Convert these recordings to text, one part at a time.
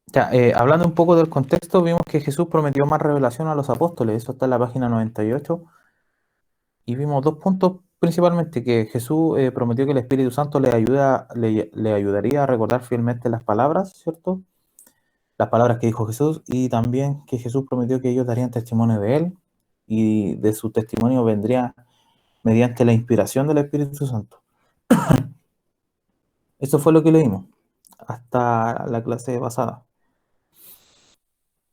Ya, hablando un poco del contexto, vimos que Jesús prometió más revelación a los apóstoles, eso está en la página 98, y vimos dos puntos principalmente, que Jesús prometió que el Espíritu Santo le ayudaría a recordar fielmente las palabras, ¿cierto? Las palabras que dijo Jesús, y también que Jesús prometió que ellos darían testimonio de él, y de su testimonio vendría mediante la inspiración del Espíritu Santo. Eso fue lo que leímos hasta la clase pasada.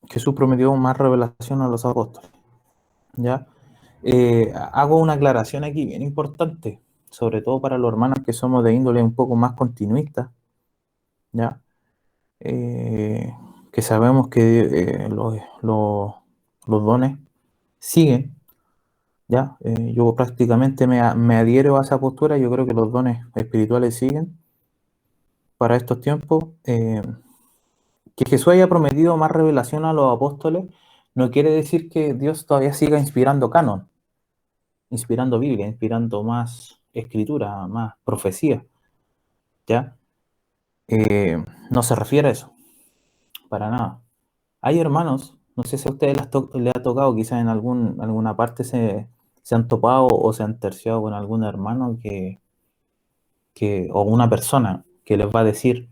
Jesús prometió más revelación a los apóstoles, ¿ya? Hago una aclaración aquí bien importante, sobre todo para los hermanos que somos de índole un poco más continuista, ¿ya? Eh, que sabemos que los dones siguen, ¿ya? Yo prácticamente me adhiero a esa postura, yo creo que los dones espirituales siguen para estos tiempos. Que Jesús haya prometido más revelación a los apóstoles no quiere decir que Dios todavía siga inspirando canon, inspirando Biblia, inspirando más escritura, más profecía, ¿ya? No se refiere a eso, para nada. Hay hermanos, no sé si a ustedes les ha tocado, quizás en alguna parte se han topado o se han terciado con algún hermano o una persona que les va a decir,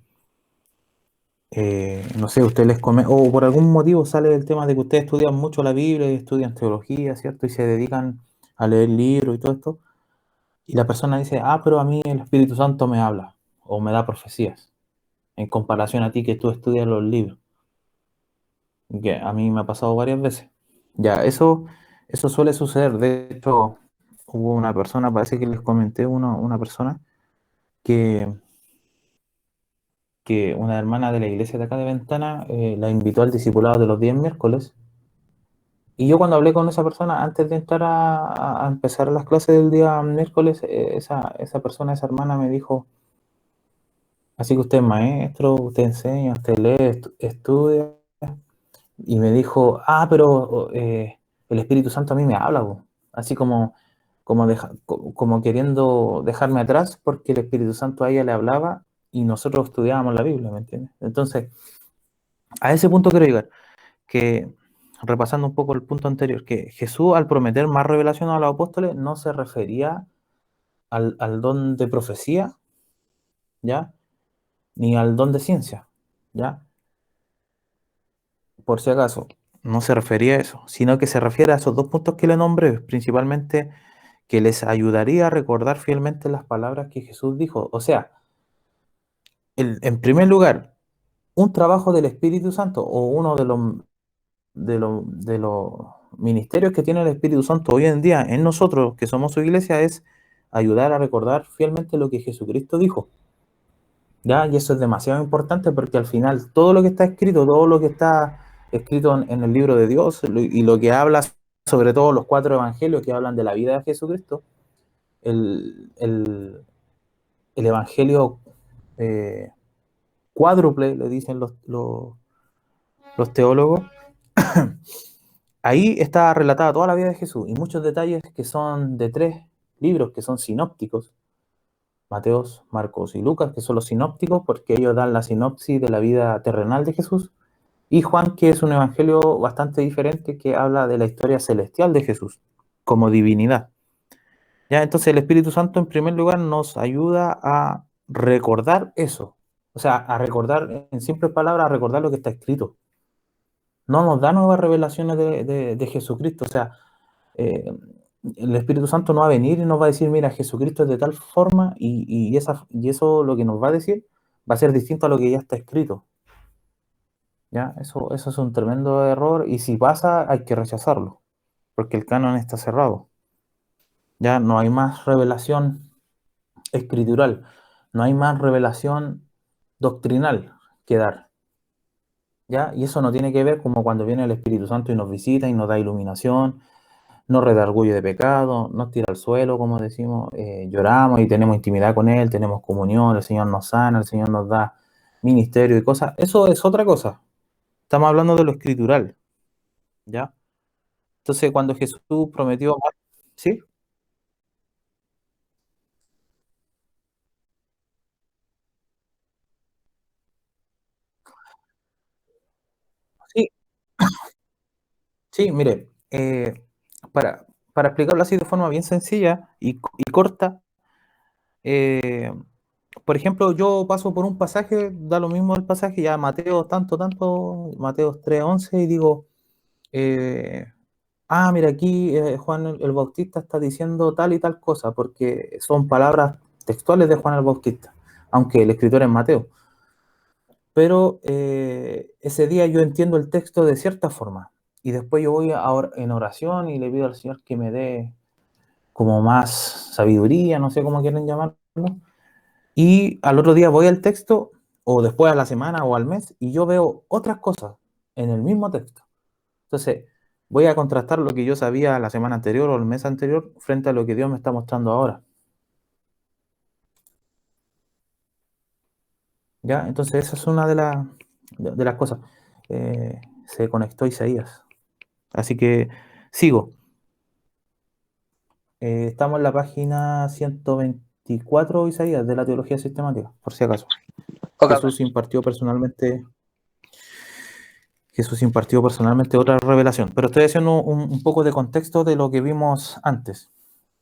no sé, ustedes les comen, o por algún motivo sale el tema de que ustedes estudian mucho la Biblia y estudian teología, ¿cierto? Y se dedican a leer libros y todo esto. Y la persona dice, ah, pero a mí el Espíritu Santo me habla o me da profecías, en comparación a ti que tú estudias los libros, que a mí me ha pasado varias veces. Ya, eso suele suceder. De hecho, hubo una persona, parece que les comenté, una persona que, que una hermana de la iglesia de acá de Ventana la invitó al discipulado de los 10 miércoles. Y yo cuando hablé con esa persona, antes de entrar a empezar las clases del día miércoles, esa persona, esa hermana me dijo, así que usted es maestro, usted enseña, usted lee, estudia, y me dijo, ah, pero el Espíritu Santo a mí me habla, po. Así como queriendo dejarme atrás porque el Espíritu Santo a ella le hablaba y nosotros estudiábamos la Biblia, ¿me entiendes? Entonces, a ese punto quiero llegar, que repasando un poco el punto anterior, que Jesús al prometer más revelación a los apóstoles no se refería al don de profecía, ¿ya? Ni al don de ciencia, ¿ya? Por si acaso, no se refería a eso, sino que se refiere a esos dos puntos que le nombré, principalmente que les ayudaría a recordar fielmente las palabras que Jesús dijo. O sea, en primer lugar, un trabajo del Espíritu Santo o uno de los ministerios que tiene el Espíritu Santo hoy en día en nosotros, que somos su iglesia, es ayudar a recordar fielmente lo que Jesucristo dijo. ¿Ya? Y eso es demasiado importante porque al final todo lo que está escrito, todo lo que está escrito en el libro de Dios y lo que habla, sobre todo los cuatro evangelios que hablan de la vida de Jesucristo, el, el, el evangelio eh, cuádruple, le dicen los teólogos, ahí está relatada toda la vida de Jesús y muchos detalles que son de tres libros que son sinópticos, Mateos, Marcos y Lucas, que son los sinópticos porque ellos dan la sinopsis de la vida terrenal de Jesús. Y Juan, que es un evangelio bastante diferente que habla de la historia celestial de Jesús como divinidad. ¿Ya? Entonces el Espíritu Santo en primer lugar nos ayuda a recordar eso. O sea, a recordar, en simples palabras, a recordar lo que está escrito. No nos da nuevas revelaciones de Jesucristo. O sea, eh, el Espíritu Santo no va a venir y nos va a decir, mira, Jesucristo es de tal forma y eso lo que nos va a decir va a ser distinto a lo que ya está escrito. ¿Ya? Eso es un tremendo error y si pasa hay que rechazarlo, porque el canon está cerrado. Ya no hay más revelación escritural, no hay más revelación doctrinal que dar. ¿Ya? Y eso no tiene que ver como cuando viene el Espíritu Santo y nos visita y nos da iluminación, nos redarguye de pecado, nos tira al suelo, como decimos, lloramos y tenemos intimidad con Él, tenemos comunión, el Señor nos sana, el Señor nos da ministerio y cosas. Eso es otra cosa. Estamos hablando de lo escritural, ¿ya? Entonces, cuando Jesús prometió, ¿sí? Sí, mire, para explicarlo así de forma bien sencilla y corta, eh, por ejemplo, yo paso por un pasaje, da lo mismo el pasaje, ya Mateo tanto, tanto, Mateo 3:11, y digo, eh, mira, aquí Juan el Bautista está diciendo tal y tal cosa, porque son palabras textuales de Juan el Bautista, aunque el escritor es Mateo. Pero ese día yo entiendo el texto de cierta forma, y después yo voy en oración y le pido al Señor que me dé como más sabiduría, no sé cómo quieren llamarlo, y al otro día voy al texto, o después a la semana o al mes, y yo veo otras cosas en el mismo texto. Entonces, voy a contrastar lo que yo sabía la semana anterior o el mes anterior frente a lo que Dios me está mostrando ahora. ¿Ya? Entonces, esa es una de las cosas. Se conectó Isaías. Así que sigo. Estamos en la página 124, Isaías, de la teología sistemática, por si acaso. Ok, ok. Jesús impartió personalmente Jesús impartió personalmente otra revelación. Pero estoy haciendo un poco de contexto de lo que vimos antes,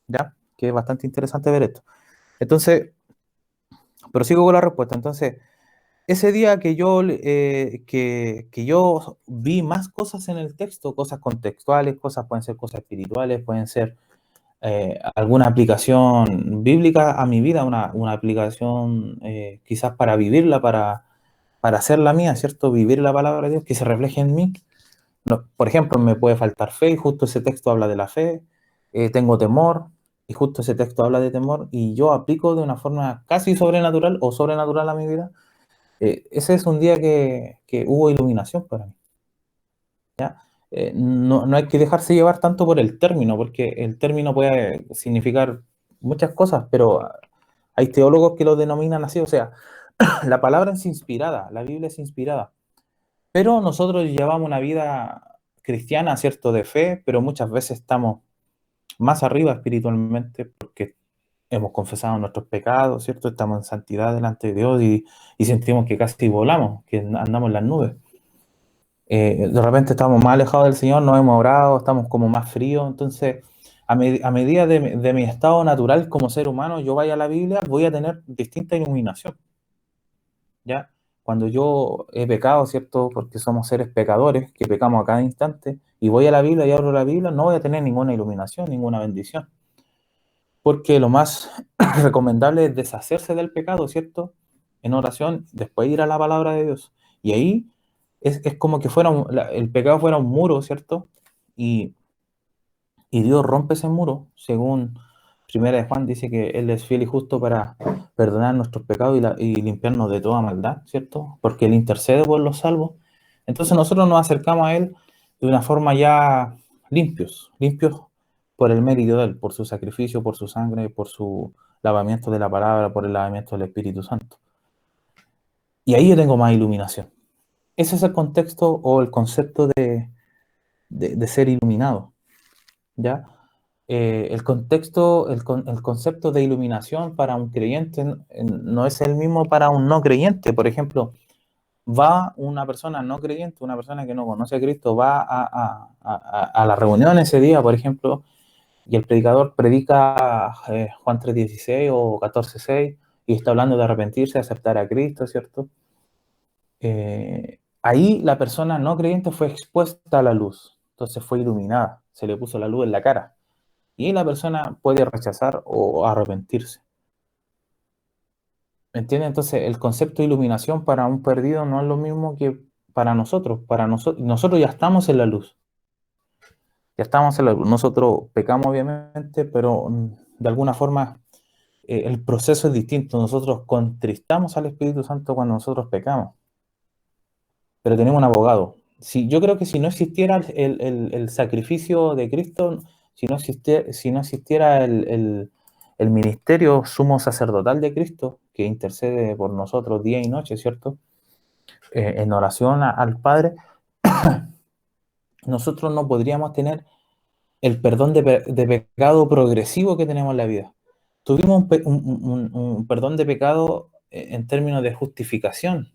¿ya? Que es bastante interesante ver esto. Entonces, prosigo con la respuesta. Entonces, ese día que yo vi más cosas en el texto, cosas contextuales, cosas pueden ser cosas espirituales, pueden ser alguna aplicación bíblica a mi vida, una aplicación quizás para vivirla, para hacerla mía, ¿cierto? Vivir la palabra de Dios, que se refleje en mí. No, por ejemplo, me puede faltar fe y justo ese texto habla de la fe, tengo temor y justo ese texto habla de temor y yo aplico de una forma casi sobrenatural o sobrenatural a mi vida. Ese es un día que hubo iluminación para mí, ¿ya? No hay que dejarse llevar tanto por el término, porque el término puede significar muchas cosas, pero hay teólogos que lo denominan así, o sea, la palabra es inspirada, la Biblia es inspirada. Pero nosotros llevamos una vida cristiana, ¿cierto? De fe, pero muchas veces estamos más arriba espiritualmente porque hemos confesado nuestros pecados, ¿cierto? Estamos en santidad delante de Dios y sentimos que casi volamos, que andamos en las nubes. De repente estamos más alejados del Señor, no hemos orado, estamos como más fríos. Entonces, a medida de mi estado natural como ser humano, yo vaya a la Biblia, voy a tener distinta iluminación. ¿Ya? Cuando yo he pecado, ¿cierto? Porque somos seres pecadores, que pecamos a cada instante, y voy a la Biblia y abro la Biblia, no voy a tener ninguna iluminación, ninguna bendición. Porque lo más recomendable es deshacerse del pecado, ¿cierto? En oración, después ir a la palabra de Dios. Y ahí es como que el pecado fuera un muro, ¿cierto? Y y Dios rompe ese muro, según Primera de Juan dice que Él es fiel y justo para perdonar nuestros pecados y limpiarnos de toda maldad, ¿cierto? Porque Él intercede por los salvos. Entonces nosotros nos acercamos a Él de una forma ya limpios por el mérito de Él, por su sacrificio, por su sangre, por su lavamiento de la palabra, por el lavamiento del Espíritu Santo. Y ahí yo tengo más iluminación. Ese es el contexto o el concepto de ser iluminado, ¿ya? El contexto, el concepto de iluminación para un creyente no es el mismo para un no creyente. Por ejemplo, va una persona no creyente, una persona que no conoce a Cristo, va a la reunión ese día, por ejemplo, y el predicador predica Juan 3:16 o 14:6 y está hablando de arrepentirse, de aceptar a Cristo, ¿cierto? Ahí la persona no creyente fue expuesta a la luz, entonces fue iluminada, se le puso la luz en la cara. Y la persona puede rechazar o arrepentirse. ¿Me entiendes? Entonces, el concepto de iluminación para un perdido no es lo mismo que para nosotros. Para nosotros, nosotros ya estamos en la luz. Ya estamos en la luz. Nosotros pecamos, obviamente, pero de alguna forma el proceso es distinto. Nosotros contristamos al Espíritu Santo cuando nosotros pecamos, pero tenemos un abogado. Yo creo que si no existiera el sacrificio de Cristo, si no existiera el ministerio sumo sacerdotal de Cristo, que intercede por nosotros día y noche, ¿cierto? En oración al Padre, nosotros no podríamos tener el perdón de pecado progresivo que tenemos en la vida. Tuvimos un perdón de pecado en términos de justificación,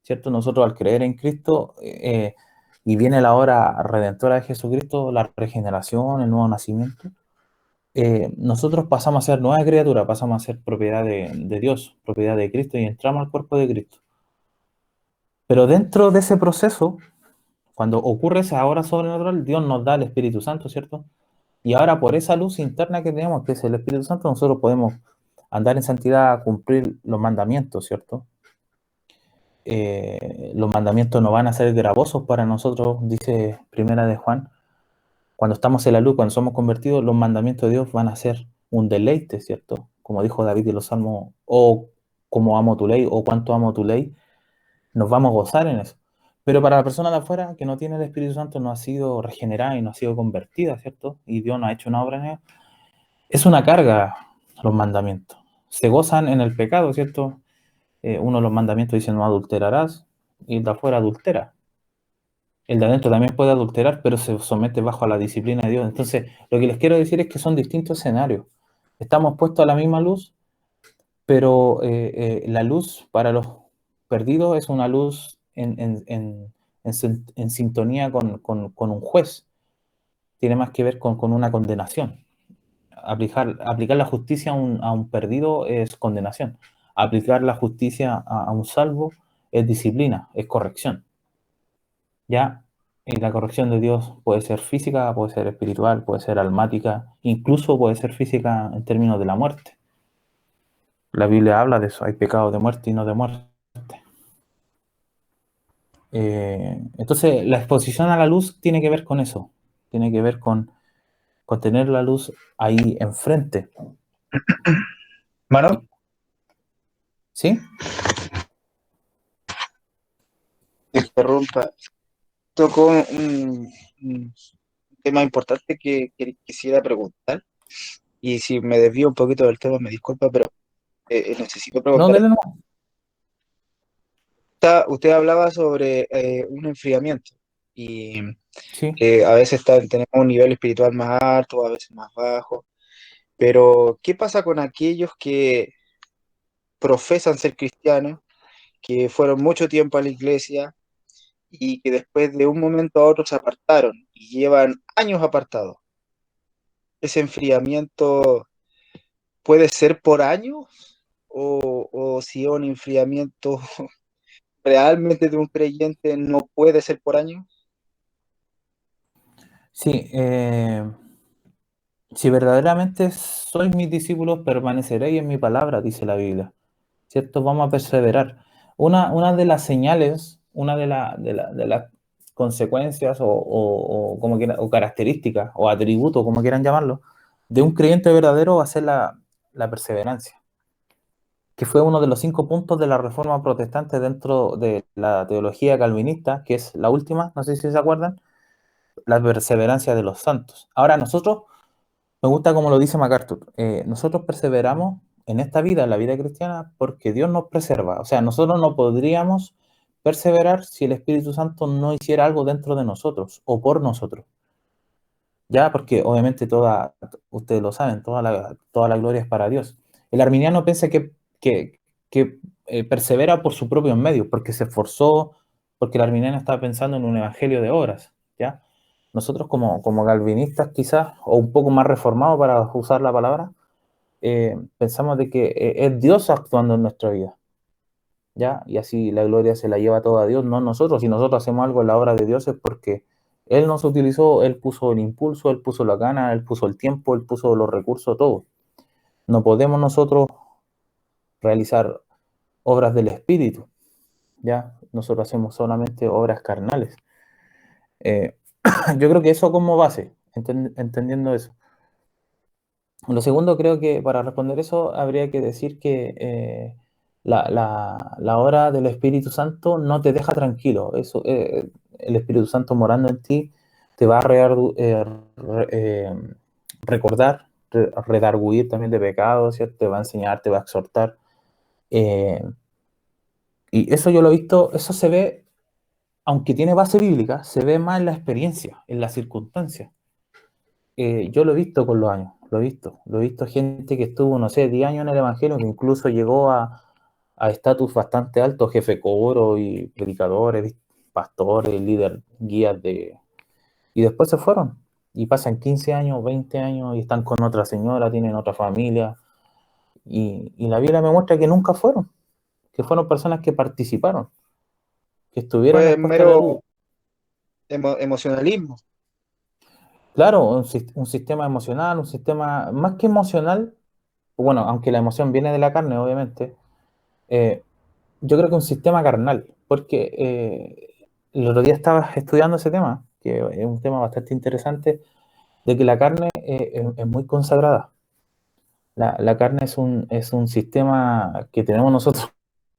¿cierto? Nosotros al creer en Cristo y viene la hora redentora de Jesucristo, la regeneración, el nuevo nacimiento, nosotros pasamos a ser nueva criatura, pasamos a ser propiedad de Dios, propiedad de Cristo y entramos al cuerpo de Cristo. Pero dentro de ese proceso, cuando ocurre esa hora sobrenatural, Dios nos da el Espíritu Santo, ¿cierto? Y ahora por esa luz interna que tenemos, que es el Espíritu Santo, nosotros podemos andar en santidad, cumplir los mandamientos, ¿cierto? Los mandamientos no van a ser gravosos para nosotros, dice Primera de Juan. Cuando estamos en la luz, cuando somos convertidos, los mandamientos de Dios van a ser un deleite, ¿cierto? Como dijo David en los Salmos, o como amo tu ley, o cuánto amo tu ley, nos vamos a gozar en eso. Pero para la persona de afuera que no tiene el Espíritu Santo, no ha sido regenerada y no ha sido convertida, ¿cierto? Y Dios no ha hecho una obra en ella. Es una carga los mandamientos. Se gozan en el pecado, ¿cierto? Uno de los mandamientos dice no adulterarás y el de afuera adultera. El de adentro también puede adulterar, pero se somete bajo la disciplina de Dios. Entonces, lo que les quiero decir es que son distintos escenarios. Estamos puestos a la misma luz, pero la luz para los perdidos es una luz en sintonía con un juez. Tiene más que ver con una condenación. Aplicar la justicia a un perdido es condenación. Aplicar la justicia a un salvo es disciplina, es corrección. ¿Ya? Y la corrección de Dios puede ser física, puede ser espiritual, puede ser almática, incluso puede ser física en términos de la muerte. La Biblia habla de eso, hay pecados de muerte y no de muerte. Entonces, la exposición a la luz tiene que ver con eso, tiene que ver con tener la luz ahí enfrente. Mano, ¿Sí? interrumpa. Tocó un tema importante que quisiera preguntar. Y si me desvío un poquito del tema, me disculpa, pero necesito No, preguntar dele no. esto. Usted hablaba sobre un enfriamiento y Sí, a veces tenemos un nivel espiritual más alto, a veces más bajo, pero ¿qué pasa con aquellos que profesan ser cristianos, que fueron mucho tiempo a la iglesia y que después de un momento a otro se apartaron y llevan años apartados? ¿Ese enfriamiento puede ser por años o si es un enfriamiento realmente de un creyente no puede ser por años? sí. Si verdaderamente sois mis discípulos, permaneceréis en mi palabra, dice la Biblia. ¿Cierto? Vamos a perseverar. Una de las señales, una de las consecuencias como o características o atributos, como quieran llamarlo, de un creyente verdadero va a ser la perseverancia, que fue uno de los 5 puntos de la Reforma Protestante dentro de la teología calvinista, que es la última, no sé si se acuerdan, la perseverancia de los santos. Ahora nosotros, me gusta como lo dice MacArthur, nosotros perseveramos en esta vida, en la vida cristiana, porque Dios nos preserva. O sea, nosotros no podríamos perseverar si el Espíritu Santo no hiciera algo dentro de nosotros o por nosotros. Ya, porque obviamente ustedes lo saben, toda la gloria es para Dios. El arminiano piensa que, que persevera por sus propios medios, porque se esforzó, porque el arminiano estaba pensando en un evangelio de obras, ¿ya? Nosotros como calvinistas quizás, o un poco más reformados para usar la palabra, pensamos de que es Dios actuando en nuestra vida, ¿ya? Y así la gloria se la lleva toda a Dios, no nosotros. Si nosotros hacemos algo en la obra de Dios es porque Él nos utilizó, Él puso el impulso, Él puso la gana, Él puso el tiempo, Él puso los recursos, todo. No podemos nosotros realizar obras del Espíritu, ¿ya? Nosotros hacemos solamente obras carnales. Eh, yo creo que eso como base, entendiendo eso. Lo segundo, creo que para responder eso habría que decir que la obra del Espíritu Santo no te deja tranquilo. El Espíritu Santo morando en ti te va a recordar, redarguir también de pecados, ¿cierto? Te va a enseñar, te va a exhortar. Eh, y eso yo lo he visto, eso se ve, aunque tiene base bíblica, se ve más en la experiencia, en las circunstancias. Yo lo he visto con los años, lo he visto gente que estuvo, no sé, 10 años en el Evangelio, que incluso llegó a estatus bastante altos, jefe coro y predicadores, pastores, líderes, guías y después se fueron. Y pasan 15 años, 20 años y están con otra señora, tienen otra familia. Y la Biblia me muestra que nunca fueron, que fueron personas que participaron, que estuvieron Pues expuestas a la luz. mero emocionalismo. Claro, un sistema emocional, un sistema más que emocional, bueno, aunque la emoción viene de la carne, obviamente, eh, yo creo que un sistema carnal, porque el otro día estaba estudiando ese tema, que es un tema bastante interesante, de que la carne es muy consagrada. La carne es un sistema que tenemos nosotros,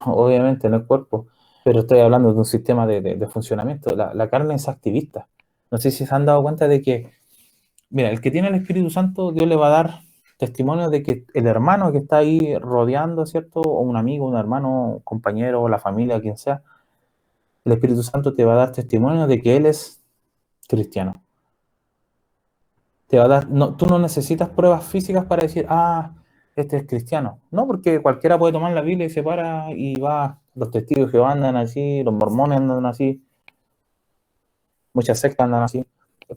obviamente, en el cuerpo, pero estoy hablando de un sistema de funcionamiento. La carne es activista. No sé si se han dado cuenta de que, mira, el que tiene el Espíritu Santo, Dios le va a dar testimonio de que el hermano que está ahí rodeando, ¿cierto? O un amigo, un hermano, un compañero, la familia, quien sea, el Espíritu Santo te va a dar testimonio de que él es cristiano. Te va a dar, no, tú no necesitas pruebas físicas para decir, ah, este es cristiano. No, porque cualquiera puede tomar la Biblia y se para y va. Los testigos de Jehová andan así, los mormones andan así, muchas sectas andan así.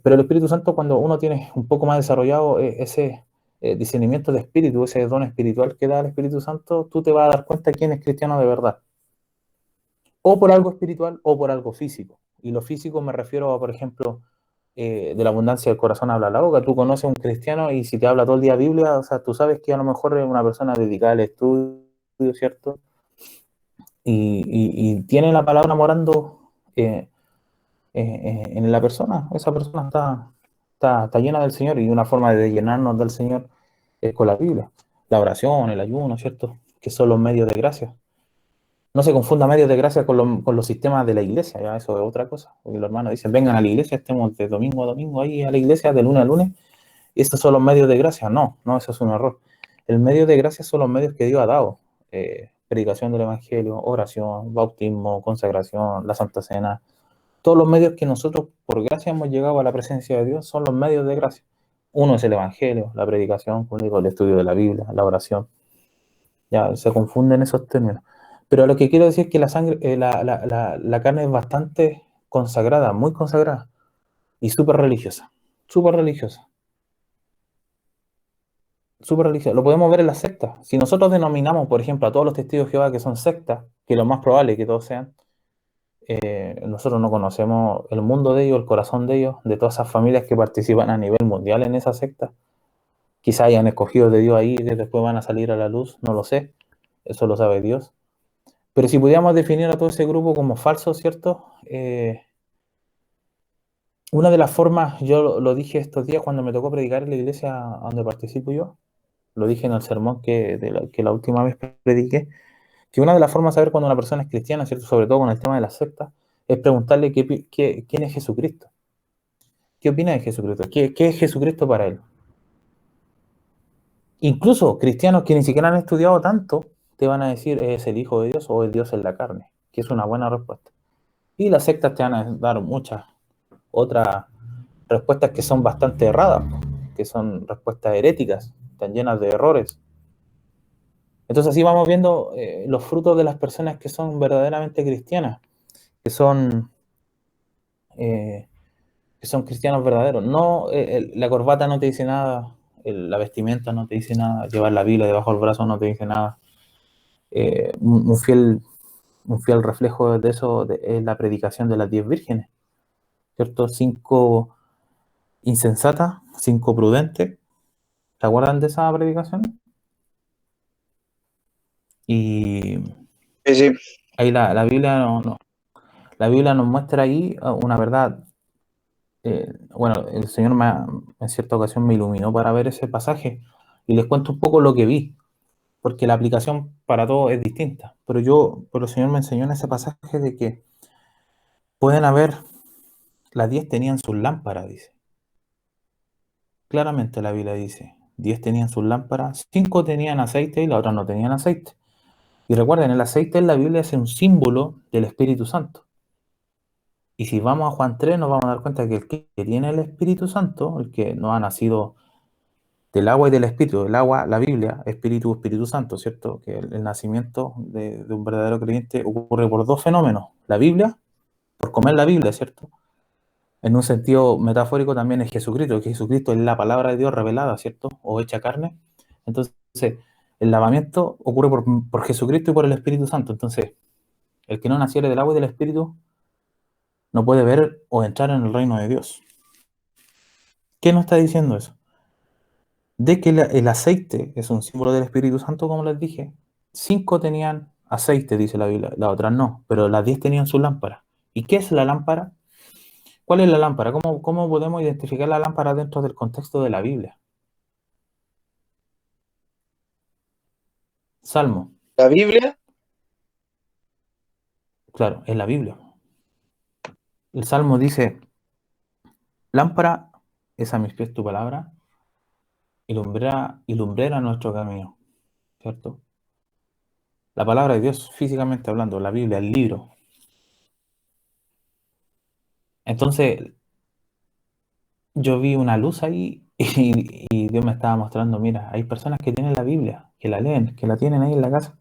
Pero el Espíritu Santo, cuando uno tiene un poco más desarrollado ese discernimiento de espíritu, ese don espiritual que da el Espíritu Santo, tú te vas a dar cuenta quién es cristiano de verdad. O por algo espiritual o por algo físico. Y lo físico me refiero a, por ejemplo, de la abundancia del corazón habla la boca. Tú conoces a un cristiano y si te habla todo el día Biblia, o sea, tú sabes que a lo mejor es una persona dedicada al estudio, ¿cierto? Y tiene la palabra morando en la persona. Esa persona está llena del Señor y una forma de llenarnos del Señor es con la Biblia. La oración, el ayuno, ¿cierto? Que son los medios de gracia. No se confunda medios de gracia con los sistemas de la iglesia, ya eso es otra cosa. Porque los hermanos dicen, vengan a la iglesia, estemos de domingo a domingo ahí a la iglesia, de lunes a lunes, y estos son los medios de gracia. No, no, eso es un error. El medio de gracia son los medios que Dios ha dado. Predicación del Evangelio, oración, bautismo, consagración, la Santa Cena. Todos los medios que nosotros por gracia hemos llegado a la presencia de Dios son los medios de gracia. Uno es el Evangelio, la predicación, como digo, el estudio de la Biblia, la oración. Ya se confunden esos términos. Pero lo que quiero decir es que la sangre, la carne es bastante consagrada, muy consagrada y súper religiosa. Súper religiosa. Súper religiosa. Lo podemos ver en las sectas. Si nosotros denominamos, por ejemplo, a todos los testigos de Jehová que son sectas, que lo más probable es que todos sean, nosotros no conocemos el mundo de ellos, el corazón de ellos, de todas esas familias que participan a nivel mundial en esa secta. Quizá hayan escogido de Dios ahí y después van a salir a la luz, no lo sé. Eso lo sabe Dios. Pero si pudiéramos definir a todo ese grupo como falso, ¿cierto? Una de las formas, yo lo dije estos días cuando me tocó predicar en la iglesia donde participo yo, lo dije en el sermón que la última vez prediqué, que una de las formas de saber cuando una persona es cristiana, ¿cierto? Sobre todo con el tema de la secta, es preguntarle quién es Jesucristo. ¿Qué opina de Jesucristo? ¿Qué es Jesucristo para él? Incluso cristianos que ni siquiera han estudiado tanto, te van a decir, es el Hijo de Dios o es Dios en la carne, que es una buena respuesta. Y las sectas te van a dar muchas otras respuestas que son bastante erradas, que son respuestas heréticas, están llenas de errores. Entonces así vamos viendo los frutos de las personas que son verdaderamente cristianas, que son, eh, que son cristianos verdaderos. No, la corbata no te dice nada, la vestimenta no te dice nada, llevar la Biblia debajo del brazo no te dice nada. Un fiel reflejo de eso es la predicación de las 10 vírgenes, ¿cierto? 5 insensatas, 5 prudentes. ¿Se acuerdan de esa predicación? Y Sí, sí. ahí la Biblia la Biblia nos muestra ahí una verdad. Bueno, el Señor en cierta ocasión me iluminó para ver ese pasaje y les cuento un poco lo que vi, porque la aplicación para todos es distinta. Pero el Señor me enseñó en ese pasaje de que pueden haber, las 10 tenían sus lámparas, dice. Claramente la Biblia dice, 10 tenían sus lámparas, 5 tenían aceite y las otras no tenían aceite. Y recuerden, el aceite en la Biblia es un símbolo del Espíritu Santo. Y si vamos a Juan 3, nos vamos a dar cuenta que el que tiene el Espíritu Santo, el que no ha nacido del agua y del Espíritu, el agua, la Biblia, Espíritu, Espíritu Santo, ¿cierto? Que el nacimiento de un verdadero creyente ocurre por dos fenómenos, la Biblia por comer la Biblia, ¿cierto? En un sentido metafórico también es Jesucristo, que Jesucristo es la palabra de Dios revelada, ¿cierto? O hecha carne. Entonces, el lavamiento ocurre por Jesucristo y por el Espíritu Santo. Entonces, el que no naciere del agua y del Espíritu no puede ver o entrar en el reino de Dios. ¿Qué nos está diciendo eso? De que el aceite es un símbolo del Espíritu Santo, como les dije. 5 tenían aceite, dice la Biblia, las otras no, pero las 10 tenían su lámpara. ¿Y qué es la lámpara? ¿Cuál es la lámpara? ¿Cómo podemos identificar la lámpara dentro del contexto de la Biblia? Salmo, La Biblia, claro, es la Biblia. El Salmo dice, lámpara es a mis pies tu palabra y lumbrera nuestro camino, ¿cierto? La palabra de Dios, físicamente hablando, la Biblia, el libro. Entonces, yo vi una luz ahí y Dios me estaba mostrando, mira, hay personas que tienen la Biblia, que la leen, que la tienen ahí en la casa.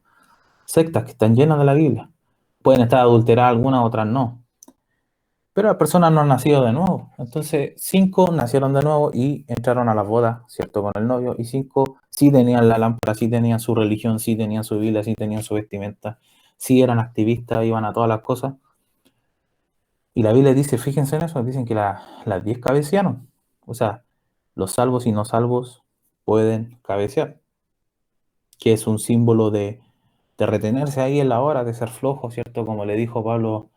Sectas que están llenas de la Biblia. Pueden estar adulteradas algunas, otras no. Pero las personas no han nacido de nuevo. Entonces, 5 nacieron de nuevo y entraron a la boda, ¿cierto? Con el novio. Y 5 sí tenían la lámpara, sí tenían su religión, sí tenían su Biblia, sí tenían su vestimenta, sí eran activistas, iban a todas las cosas. Y la Biblia dice, fíjense en eso, dicen que las 10 cabecearon. O sea, los salvos y no salvos pueden cabecear, que es un símbolo de retenerse ahí en la hora, de ser flojo, ¿cierto? Como le dijo Pablo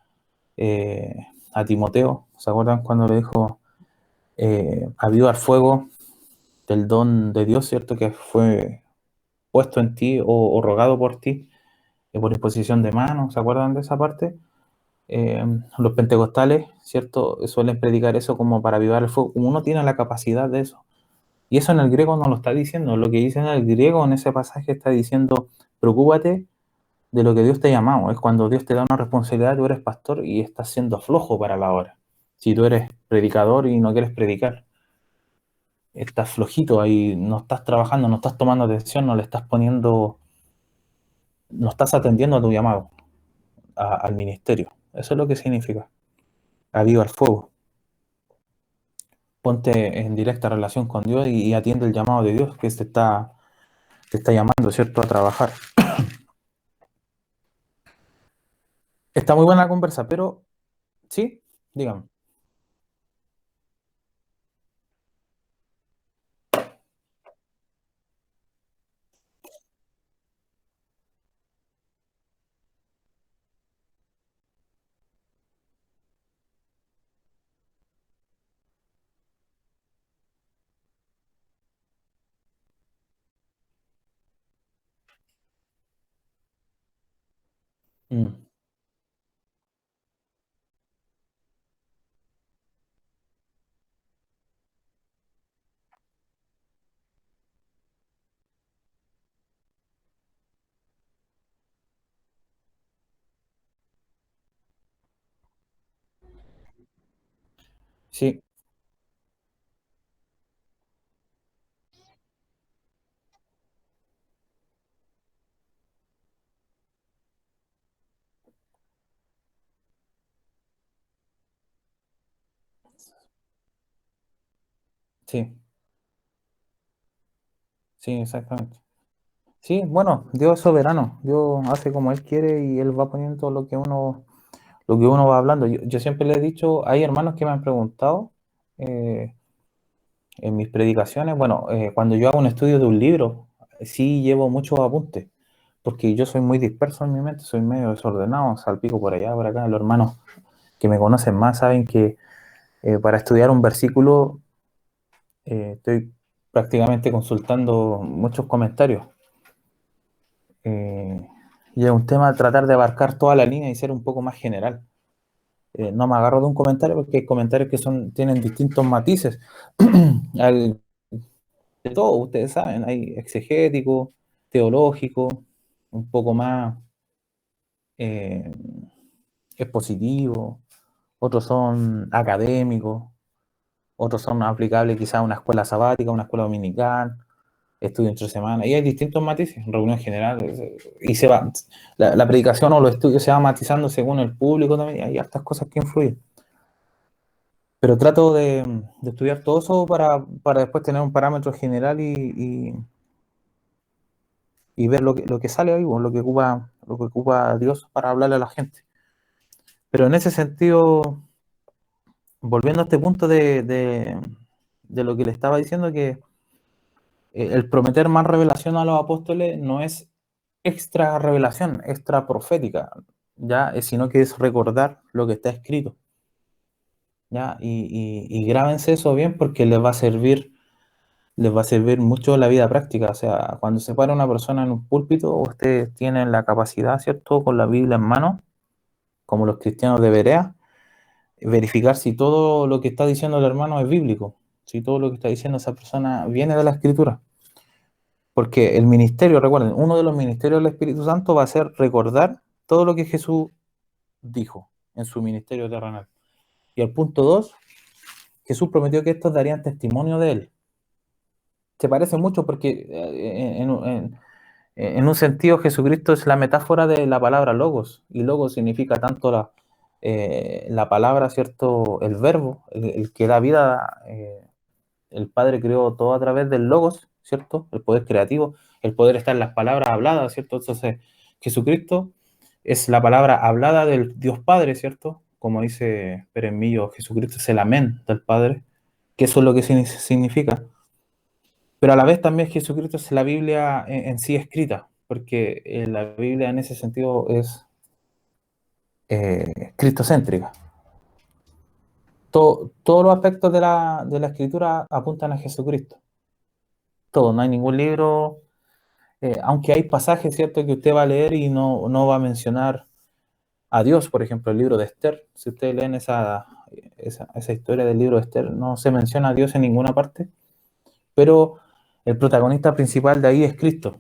eh, a Timoteo, ¿se acuerdan cuando le dijo, aviva el fuego del don de Dios, ¿cierto? Que fue puesto en ti o rogado por ti por imposición de manos, ¿se acuerdan de esa parte? Los pentecostales, ¿cierto? Suelen predicar eso como para avivar el fuego, como uno tiene la capacidad de eso. Y eso en el griego no lo está diciendo, lo que dice en el griego en ese pasaje está diciendo, preocúpate de lo que Dios te ha llamado, es cuando Dios te da una responsabilidad, tú eres pastor y estás siendo flojo para la hora. Si tú eres predicador y no quieres predicar, estás flojito ahí, no estás trabajando, no estás tomando atención, no le estás poniendo, no estás atendiendo a tu llamado, al ministerio. Eso es lo que significa. Aviva el fuego. Ponte en directa relación con Dios y atiende el llamado de Dios que te está llamando, ¿cierto?, a trabajar. Está muy buena la conversa, pero sí, dígame. Mm, sí, sí, sí, exactamente. Sí, bueno, Dios es soberano, Dios hace como Él quiere y Él va poniendo lo que uno va hablando. Yo siempre le he dicho, hay hermanos que me han preguntado eh, en mis predicaciones, bueno, cuando yo hago un estudio de un libro, sí llevo muchos apuntes, porque yo soy muy disperso en mi mente, soy medio desordenado, salpico por allá, por acá. Los hermanos que me conocen más saben que para estudiar un versículo estoy prácticamente consultando muchos comentarios. Eh, y es un tema tratar de abarcar toda la línea y ser un poco más general. No me agarro de un comentario porque hay comentarios que tienen distintos matices. Al- de todo, ustedes saben, hay exegético, teológico, un poco más eh, expositivo, otros son académicos, otros son aplicables quizás a una escuela sabática, una escuela dominical. estudio entre semana, y hay distintos matices, reunión general, y se va, la predicación o los estudios se va matizando según el público también, hay hartas cosas que influyen. Pero trato de estudiar todo eso para después tener un parámetro general y ver lo que sale ahí, o lo que ocupa Dios para hablarle a la gente. Pero en ese sentido, volviendo a este punto de lo que le estaba diciendo, que el prometer más revelación a los apóstoles no es extra revelación, extra profética, ¿ya? Sino que es recordar lo que está escrito, ¿ya? Y grábense eso bien porque les va a servir mucho la vida práctica. O sea, cuando se para una persona en un púlpito, ustedes tienen la capacidad, ¿cierto?, con la Biblia en mano, como los cristianos de Berea, verificar si todo lo que está diciendo el hermano es bíblico, si todo lo que está diciendo esa persona viene de la Escritura. Porque el ministerio, recuerden, uno de los ministerios del Espíritu Santo va a ser recordar todo lo que Jesús dijo en su ministerio terrenal. Y el punto 2, Jesús prometió que estos darían testimonio de él. Se parece mucho porque en un sentido Jesucristo es la metáfora de la palabra logos, y logos significa tanto la palabra, ¿cierto? El verbo, el que da vida. El Padre creó todo a través del logos, ¿cierto? El poder creativo, el poder está en las palabras habladas, ¿cierto? Entonces, Jesucristo es la palabra hablada del Dios Padre, ¿cierto? Como dice Pérez Millo, Jesucristo es el amén del Padre, que eso es lo que significa. Pero a la vez también Jesucristo es la Biblia en sí escrita, porque la Biblia en ese sentido es cristocéntrica. Todos los aspectos de la escritura apuntan a Jesucristo. Todo, no hay ningún libro, aunque hay pasajes, ¿cierto?, que usted va a leer y no va a mencionar a Dios. Por ejemplo, el libro de Esther, si ustedes leen esa historia del libro de Esther, no se menciona a Dios en ninguna parte, pero el protagonista principal de ahí es Cristo.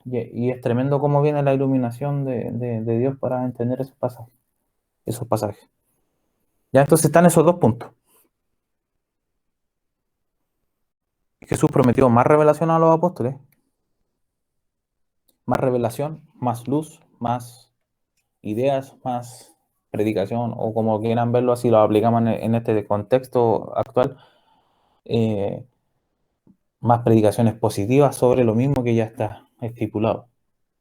Y es tremendo cómo viene la iluminación de Dios para entender esos pasajes. Ya, entonces están esos dos puntos. Jesús prometió más revelación a los apóstoles, más revelación, más luz, más ideas, más predicación, o como quieran verlo, así lo aplicamos en este contexto actual, eh, más predicaciones positivas sobre lo mismo que ya está estipulado.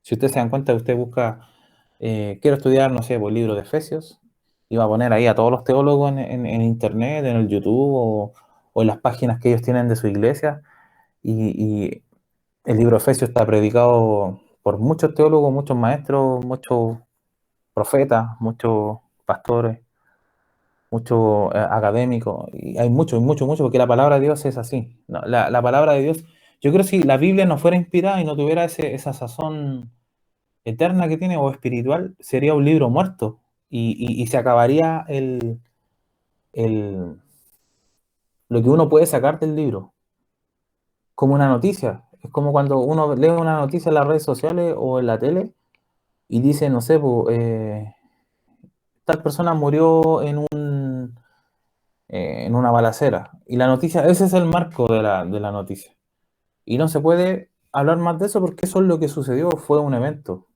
Si ustedes se dan cuenta, usted busca, quiero estudiar, no sé, por el libro de Efesios, y va a poner ahí a todos los teólogos en internet, en el YouTube, o en las páginas que ellos tienen de su iglesia, y el libro de Efesios está predicado por muchos teólogos, muchos maestros, muchos profetas, muchos pastores, muchos académicos, y hay mucho, mucho, mucho, porque la palabra de Dios es así. ¿No? La palabra de Dios, yo creo que si la Biblia no fuera inspirada y no tuviera esa sazón eterna que tiene o espiritual, sería un libro muerto, y se acabaría el, lo que uno puede sacar del libro, como una noticia. Es como cuando uno lee una noticia en las redes sociales o en la tele y dice, no sé, pues, tal persona murió en una balacera. Y la noticia, ese es el marco de la noticia. Y no se puede hablar más de eso porque eso es lo que sucedió, fue un evento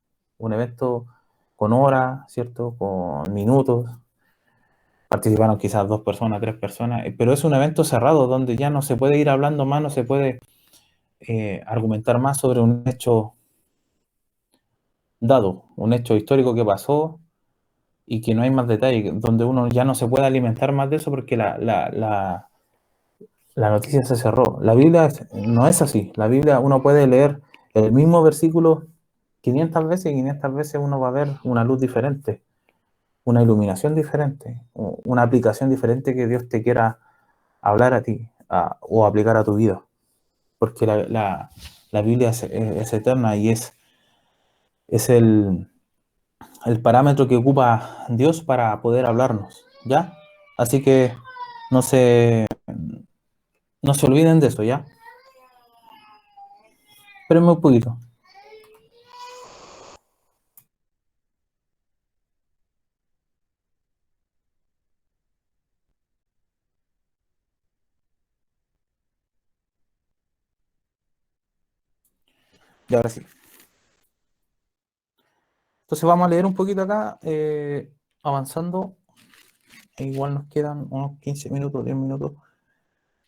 con horas, ¿cierto? Con minutos. Participaron quizás 2 personas, 3 personas, pero es un evento cerrado donde ya no se puede ir hablando más, no se puede argumentar más sobre un hecho dado, un hecho histórico que pasó y que no hay más detalle, donde uno ya no se puede alimentar más de eso porque la noticia se cerró. La Biblia no es así. La Biblia uno puede leer el mismo versículo 500 veces y 500 veces uno va a ver una luz diferente, una iluminación diferente, una aplicación diferente que Dios te quiera hablar a ti o aplicar a tu vida. Porque la Biblia es eterna y es el parámetro que ocupa Dios para poder hablarnos, ¿ya? Así que no se, no se olviden de eso, ¿ya? Espérenme un poquito. Y ahora sí. Entonces vamos a leer un poquito acá, avanzando. Igual nos quedan unos 15 minutos, 10 minutos.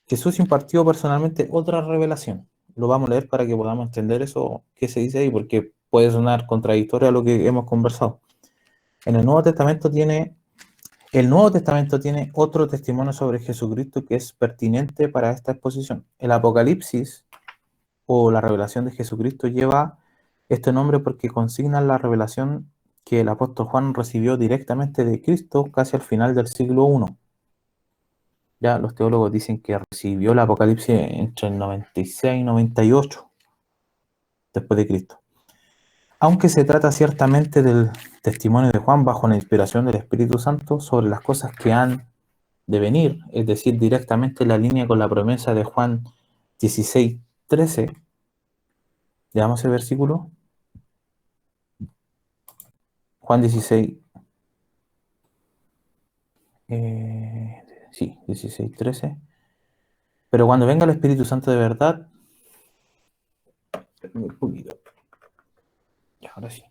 Jesús impartió personalmente otra revelación. Lo vamos a leer para que podamos entender eso que se dice ahí, porque puede sonar contradictorio a lo que hemos conversado. En el Nuevo Testamento tiene otro testimonio sobre Jesucristo que es pertinente para esta exposición. El Apocalipsis o la revelación de Jesucristo lleva este nombre porque consigna la revelación que el apóstol Juan recibió directamente de Cristo casi al final del siglo I. Ya los teólogos dicen que recibió el Apocalipsis entre el 96 y 98 después de Cristo. Aunque se trata ciertamente del testimonio de Juan bajo la inspiración del Espíritu Santo sobre las cosas que han de venir, es decir, directamente en la línea con la promesa de Juan 16:13. Leamos el versículo. Juan 16, sí, 16:13. Pero cuando venga el Espíritu Santo de verdad, un poquito, ya, ahora sí.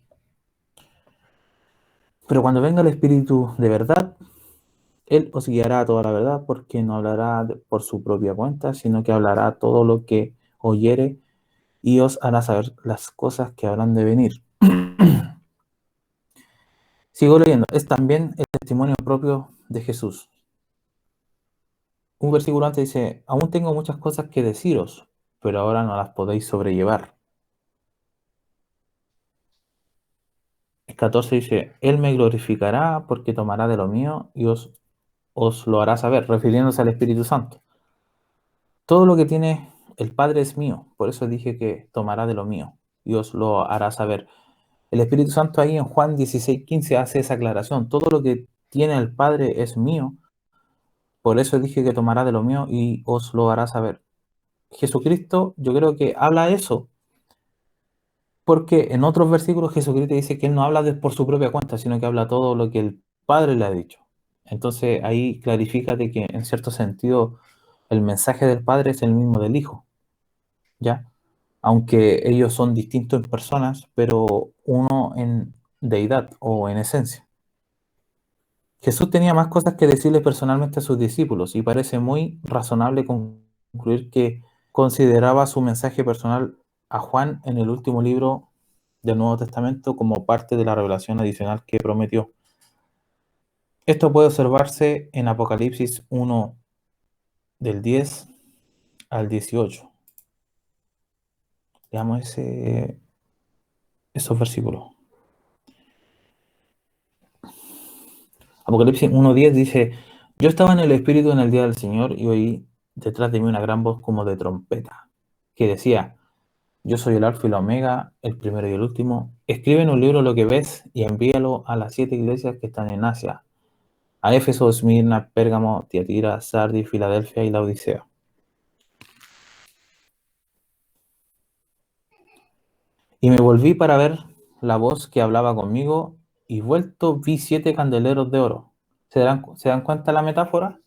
Pero cuando venga el Espíritu de verdad, Él os guiará a toda la verdad, porque no hablará por su propia cuenta, sino que hablará todo lo que oyere y os hará saber las cosas que habrán de venir. Sigo leyendo. Es también el testimonio propio de Jesús. Un versículo antes dice, aún tengo muchas cosas que deciros, pero ahora no las podéis sobrellevar. El 14 dice, Él me glorificará porque tomará de lo mío y os lo hará saber, refiriéndose al Espíritu Santo. Todo lo que tiene el Padre es mío, por eso dije que tomará de lo mío y os lo hará saber. El Espíritu Santo ahí en Juan 16:15 hace esa aclaración. Todo lo que tiene el Padre es mío, por eso dije que tomará de lo mío y os lo hará saber. Jesucristo, yo creo que habla eso, porque en otros versículos Jesucristo dice que Él no habla por su propia cuenta, sino que habla todo lo que el Padre le ha dicho. Entonces ahí clarifica de que en cierto sentido el mensaje del Padre es el mismo del Hijo, ¿ya? Aunque ellos son distintos en personas, pero uno en deidad o en esencia. Jesús tenía más cosas que decirle personalmente a sus discípulos y parece muy razonable concluir que consideraba su mensaje personal a Juan en el último libro del Nuevo Testamento como parte de la revelación adicional que prometió. Esto puede observarse en Apocalipsis 1 del 10 al 18. Veamos esos versículos. Apocalipsis 1:10 dice, yo estaba en el Espíritu en el día del Señor y oí detrás de mí una gran voz como de trompeta, que decía, yo soy el Alfa y la Omega, el primero y el último. Escribe en un libro lo que ves y envíalo a las 7 iglesias que están en Asia, a Éfeso, Esmirna, Pérgamo, Tiatira, Sardis, Filadelfia y la Odisea. Y me volví para ver la voz que hablaba conmigo y vuelto vi 7 candeleros de oro. ¿Se dan cuenta la metáfora?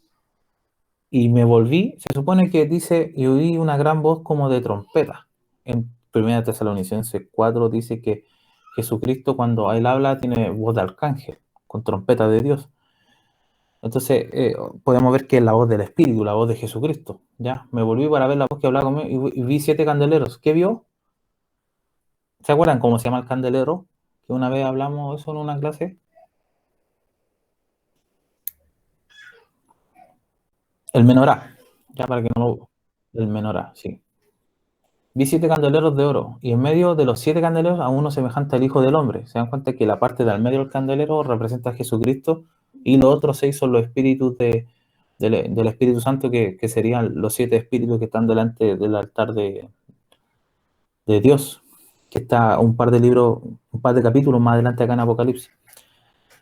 Y me volví, se supone que dice, y oí una gran voz como de trompeta. En 1 Tesalonicenses 4 dice que Jesucristo cuando Él habla tiene voz de arcángel, con trompeta de Dios. Entonces podemos ver que es la voz del Espíritu, la voz de Jesucristo. ¿Ya? Me volví para ver la voz que hablaba conmigo y vi 7 candeleros. ¿Qué vio? ¿Se acuerdan cómo se llama el candelero? Que una vez hablamos de eso en una clase. El menorá. Ya para que no lo... El menorá, sí. Vi 7 candeleros de oro, y en medio de los 7 candeleros a uno semejante al Hijo del Hombre. Se dan cuenta que la parte del medio del candelero representa a Jesucristo, y los otros 6 son los espíritus del Espíritu Santo, que serían los 7 espíritus que están delante del altar de Dios, que está un par de capítulos más adelante acá en Apocalipsis.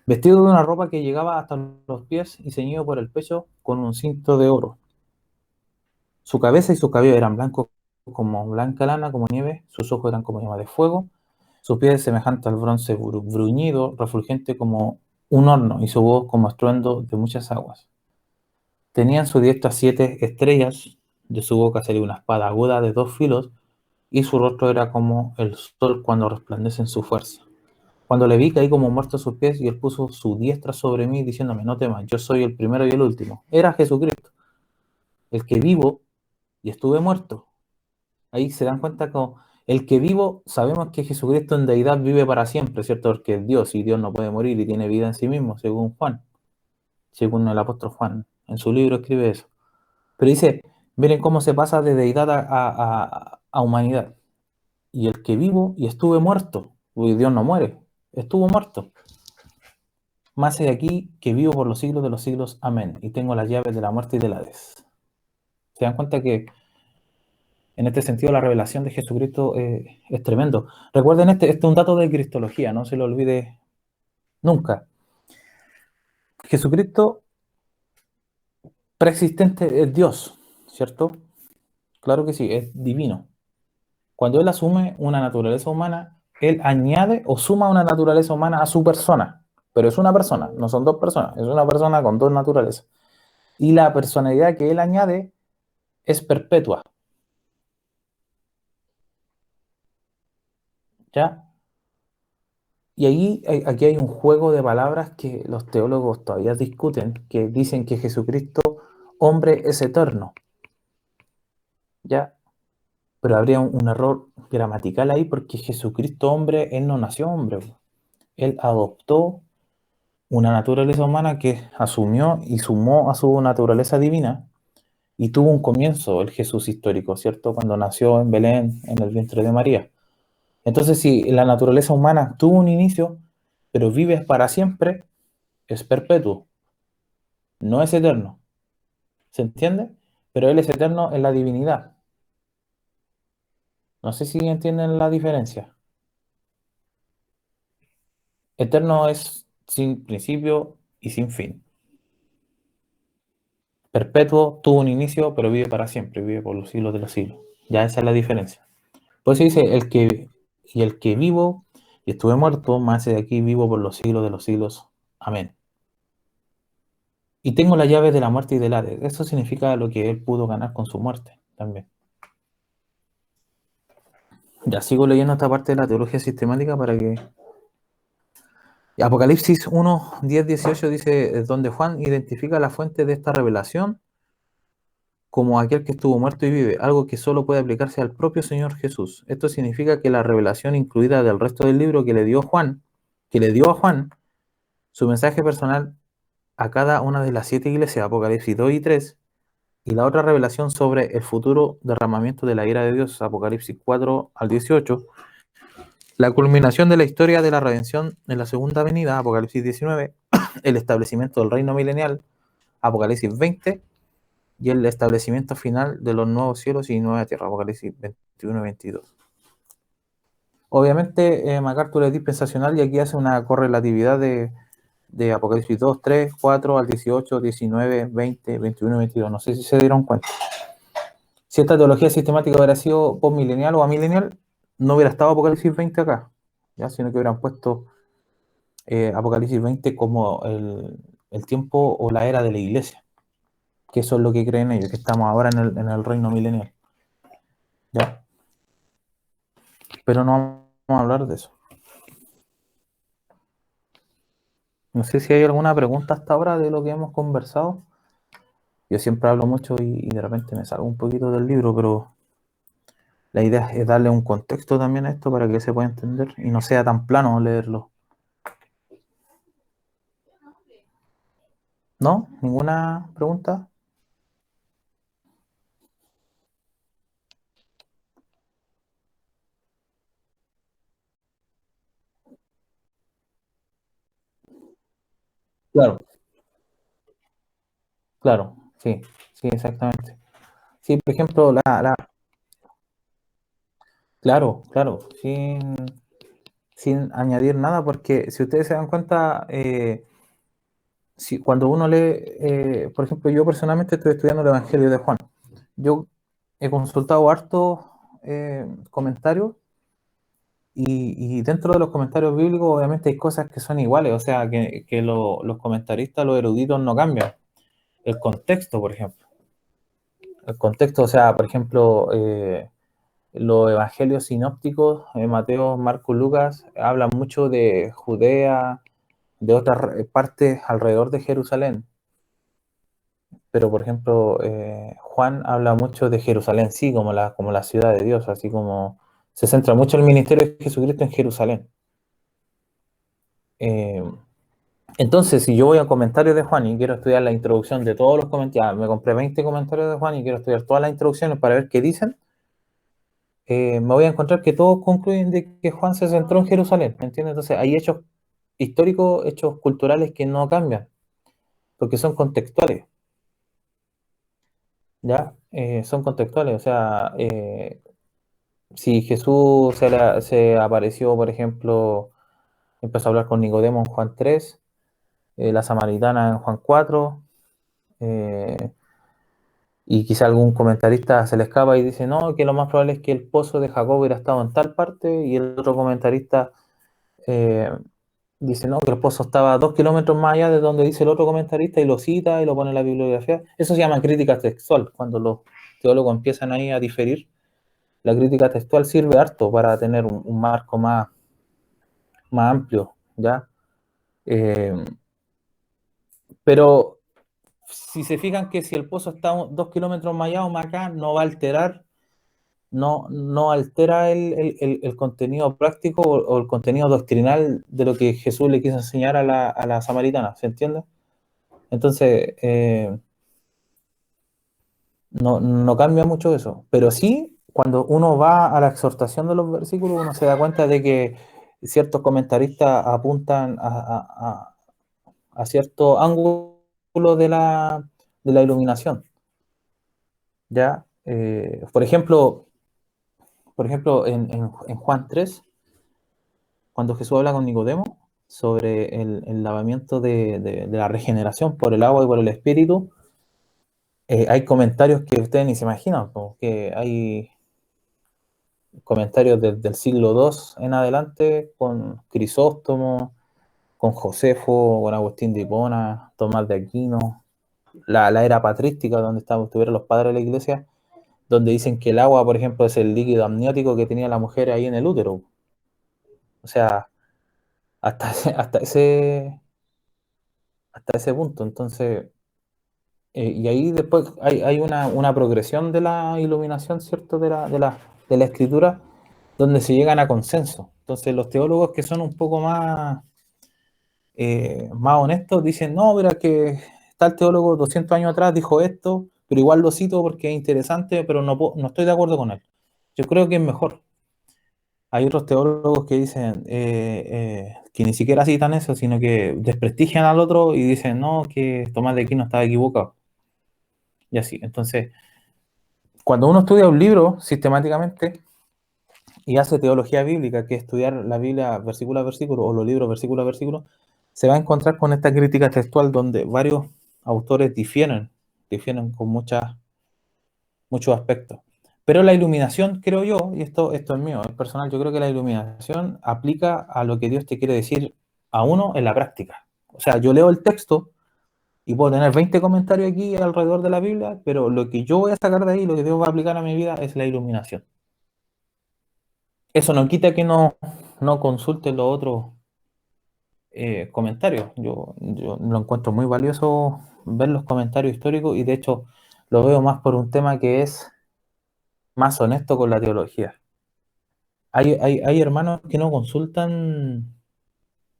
Vestido de una ropa que llegaba hasta los pies y ceñido por el pecho con un cinto de oro. Su cabeza y su cabello eran blancos como blanca lana, como nieve, sus ojos eran como llama de fuego, sus pies semejantes al bronce bruñido, refulgente como un horno, y su voz como estruendo de muchas aguas. Tenía en su diestra 7 estrellas, de su boca salía una espada aguda de 2 filos, y su rostro era como el sol cuando resplandece en su fuerza. Cuando le vi, caí como muerto a sus pies, y él puso su diestra sobre mí, diciéndome: no temas, yo soy el primero y el último. Era Jesucristo, el que vivo y estuve muerto. Ahí se dan cuenta que el que vivo, sabemos que Jesucristo en deidad vive para siempre, ¿cierto? Porque es Dios, y Dios no puede morir y tiene vida en sí mismo, según Juan, según el apóstol Juan. En su libro escribe eso. Pero dice, miren cómo se pasa de deidad a humanidad. Y el que vivo y estuve muerto, porque Dios no muere, estuvo muerto. Más de aquí que vivo por los siglos de los siglos. Amén. Y tengo las llaves de la muerte y del Hades. Se dan cuenta que en este sentido la revelación de Jesucristo es tremendo. Recuerden, este es un dato de cristología, no se lo olvide nunca. Jesucristo preexistente es Dios, ¿cierto? Claro que sí, es divino. Cuando Él asume una naturaleza humana, Él añade o suma una naturaleza humana a su persona. Pero es una persona, no son dos personas, es una persona con dos naturalezas. Y la personalidad que Él añade es perpetua. ¿Ya? Y ahí, aquí hay un juego de palabras que los teólogos todavía discuten, que dicen que Jesucristo, hombre, es eterno. ¿Ya? Pero habría un error gramatical ahí, porque Jesucristo, hombre, Él no nació hombre. Él adoptó una naturaleza humana que asumió y sumó a su naturaleza divina, y tuvo un comienzo, el Jesús histórico, ¿cierto? Cuando nació en Belén, en el vientre de María. Entonces, si la naturaleza humana tuvo un inicio, pero vive para siempre, es perpetuo, no es eterno. ¿Se entiende? Pero Él es eterno en la divinidad. No sé si entienden la diferencia. Eterno es sin principio y sin fin. Perpetuo tuvo un inicio, pero vive para siempre, vive por los siglos de los siglos. Ya esa es la diferencia. Por eso dice, el que vivo y estuve muerto, más de aquí vivo por los siglos de los siglos. Amén. Y tengo la llave de la muerte y del Hades. Eso significa lo que Él pudo ganar con su muerte también. Ya sigo leyendo esta parte de la teología sistemática para que... Apocalipsis 1, 10, 18 dice, donde Juan identifica la fuente de esta revelación como aquel que estuvo muerto y vive, algo que solo puede aplicarse al propio Señor Jesús. Esto significa que la revelación incluida del resto del libro que le dio Juan, que le dio a Juan, su mensaje personal a cada una de las 7 iglesias, Apocalipsis 2 y 3, y la otra revelación sobre el futuro derramamiento de la ira de Dios, Apocalipsis 4 al 18, la culminación de la historia de la redención en la segunda venida, Apocalipsis 19, el establecimiento del reino milenial, Apocalipsis 20, y el establecimiento final de los nuevos cielos y nueva tierra, Apocalipsis 21 y 22. Obviamente, MacArthur es dispensacional y aquí hace una correlatividad de Apocalipsis 2, 3, 4 al 18, 19, 20, 21 y 22. No sé si se dieron cuenta. Si esta teología sistemática hubiera sido postmilenial o amilenial, no hubiera estado Apocalipsis 20 acá, ¿ya? Sino que hubieran puesto Apocalipsis 20 como el tiempo o la era de la iglesia, que eso es lo que creen ellos, que estamos ahora en el reino milenial. ¿Ya? Pero no vamos a hablar de eso. No sé si hay alguna pregunta hasta ahora de lo que hemos conversado. Yo siempre hablo mucho y de repente me salgo un poquito del libro, pero la idea es darle un contexto también a esto para que se pueda entender y no sea tan plano leerlo. ¿No? ¿Ninguna pregunta? Claro, claro, sí, sí, exactamente. Sí, por ejemplo, claro, claro, sin añadir nada, porque si ustedes se dan cuenta, si, cuando uno lee, por ejemplo, yo personalmente estoy estudiando el Evangelio de Juan. Yo he consultado hartos comentarios y dentro de los comentarios bíblicos obviamente hay cosas que son iguales, o sea, que los comentaristas, los eruditos no cambian. El contexto, por ejemplo. El contexto, o sea, por ejemplo, los evangelios sinópticos, Mateo, Marcos, Lucas, hablan mucho de Judea, de otras partes alrededor de Jerusalén. Pero, por ejemplo, Juan habla mucho de Jerusalén, sí, como la ciudad de Dios, así como se centra mucho el ministerio de Jesucristo en Jerusalén. Eh, entonces, si yo voy a comentarios de Juan y quiero estudiar la introducción de todos los comentarios, me compré 20 comentarios de Juan y quiero estudiar todas las introducciones para ver qué dicen, me voy a encontrar que todos concluyen de que Juan se centró en Jerusalén, ¿me entiendes? Entonces, hay hechos históricos, hechos culturales que no cambian, porque son contextuales, ¿ya? Son contextuales, o sea, si Jesús se apareció, por ejemplo, empezó a hablar con Nicodemo en Juan 3, la samaritana en Juan 4, eh, y quizá algún comentarista se le escapa y dice, no, que lo más probable es que el pozo de Jacob hubiera estado en tal parte, y el otro comentarista eh, dice, no, que el pozo estaba a 2 kilómetros más allá de donde dice el otro comentarista y lo cita y lo pone en la bibliografía. Eso se llama crítica textual, cuando los teólogos empiezan ahí a diferir. La crítica textual sirve harto para tener un marco más amplio, ¿ya? Eh, pero si se fijan que si el pozo está 2 kilómetros más allá o más acá, no va a alterar, no altera el contenido práctico o el contenido doctrinal de lo que Jesús le quiso enseñar a la samaritana, ¿se entiende? Entonces, no cambia mucho eso, pero sí, cuando uno va a la exhortación de los versículos, uno se da cuenta de que ciertos comentaristas apuntan a cierto ángulo de la iluminación, ¿ya? Por ejemplo en Juan 3, cuando Jesús habla con Nicodemo sobre el lavamiento de la regeneración por el agua y por el espíritu, hay comentarios que ustedes ni se imaginan, porque hay comentarios desde el siglo II en adelante con Crisóstomo, con Josefo, con Agustín de Hipona, Tomás de Aquino, la era patrística donde estuvieron los padres de la iglesia, donde dicen que el agua, por ejemplo, es el líquido amniótico que tenía la mujer ahí en el útero. O sea, hasta, hasta ese, hasta ese punto. Entonces, y ahí después hay una progresión de la iluminación, ¿cierto? De la escritura, donde se llegan a consenso. Entonces, los teólogos que son un poco más honestos dicen, no, mira que tal teólogo 200 años atrás dijo esto, pero igual lo cito porque es interesante, pero no estoy de acuerdo con él. Yo creo que es mejor. Hay otros teólogos que dicen que ni siquiera citan eso, sino que desprestigian al otro y dicen, no, que Tomás de Aquino estaba equivocado. Y así. Entonces, cuando uno estudia un libro sistemáticamente y hace teología bíblica, que es estudiar la Biblia versículo a versículo o los libros versículo a versículo, se va a encontrar con esta crítica textual donde varios autores difieren con muchos aspectos. Pero la iluminación, creo yo, y esto es mío, es personal, yo creo que la iluminación aplica a lo que Dios te quiere decir a uno en la práctica. O sea, yo leo el texto y puedo tener 20 comentarios aquí alrededor de la Biblia, pero lo que yo voy a sacar de ahí, lo que Dios va a aplicar a mi vida es la iluminación. Eso no quita que no consulte los otros comentarios. Yo lo encuentro muy valioso ver los comentarios históricos y de hecho lo veo más por un tema que es más honesto con la teología. Hay hermanos que no consultan,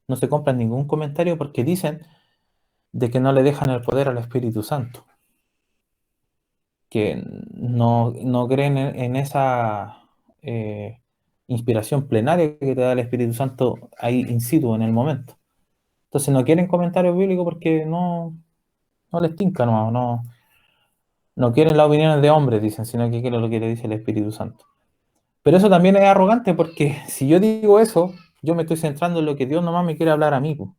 no se compran ningún comentario porque dicen de que no le dejan el poder al Espíritu Santo, que no creen en esa inspiración plenaria que te da el Espíritu Santo ahí in situ en el momento. Entonces no quieren comentarios bíblicos porque no les tinca, no quieren las opiniones de hombres, dicen, sino que quieren lo que le dice el Espíritu Santo. Pero eso también es arrogante porque si yo digo eso, yo me estoy centrando en lo que Dios nomás me quiere hablar a mí, po.